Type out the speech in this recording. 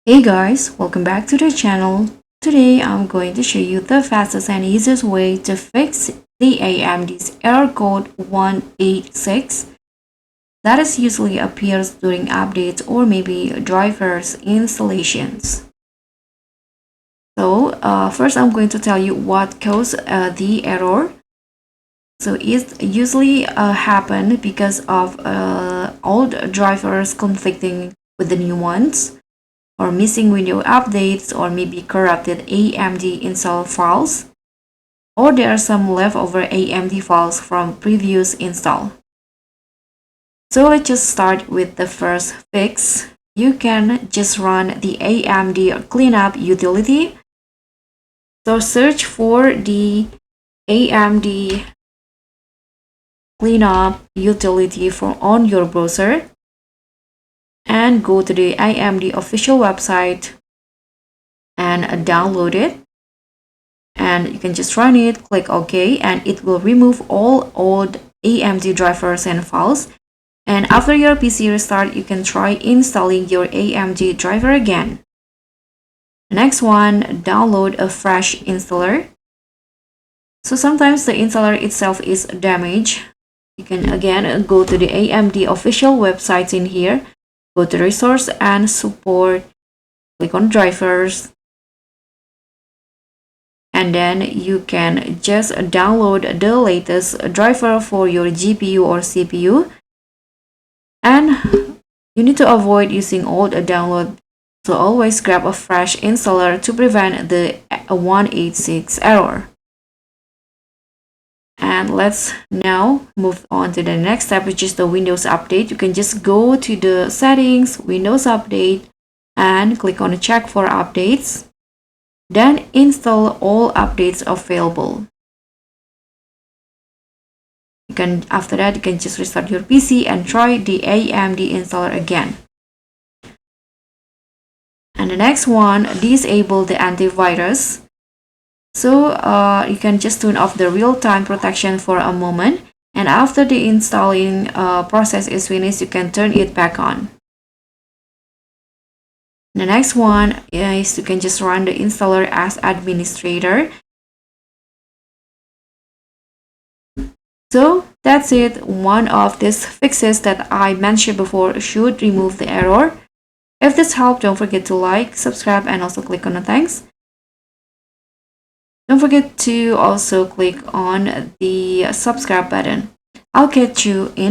Hey guys, welcome back to the channel. Today I'm going to show you the fastest and easiest way to fix the AMD's error code 186 that is usually appears during updates or maybe drivers installations. So first I'm going to tell you what caused the error. So it usually happen because of old drivers conflicting with the new ones, or missing window updates, or maybe corrupted AMD install files, or there are some leftover AMD files from previous install. So let's just start with the first fix. You can just run the AMD Cleanup Utility. So search for the AMD Cleanup Utility on your browser and go to the AMD official website and download it. And you can just run it, click OK, and it will remove all old AMD drivers and files. And after your PC restart, you can try installing your AMD driver again. Next one, download a fresh installer. So sometimes the installer itself is damaged. You can again go to the AMD official websites in here, go to resource and support, click on drivers, and then you can just download the latest driver for your GPU or CPU. And you need to avoid using old download, so always grab a fresh installer to prevent the 186 error. And let's now move on to the next step, which is the Windows Update. You can just go to the settings, Windows Update, and click on check for updates. Then install all updates available. After that, you can just restart your PC and try the AMD installer again. And the next one, disable the antivirus. So you can just turn off the real-time protection for a moment, and after the installing process is finished, you can turn it back on. The next one is you can just run the installer as administrator. So that's it. One of these fixes that I mentioned before should remove the error. If this helped, don't forget to like, subscribe, and also click on the thanks. Don't forget to also click on the subscribe button. I'll catch you in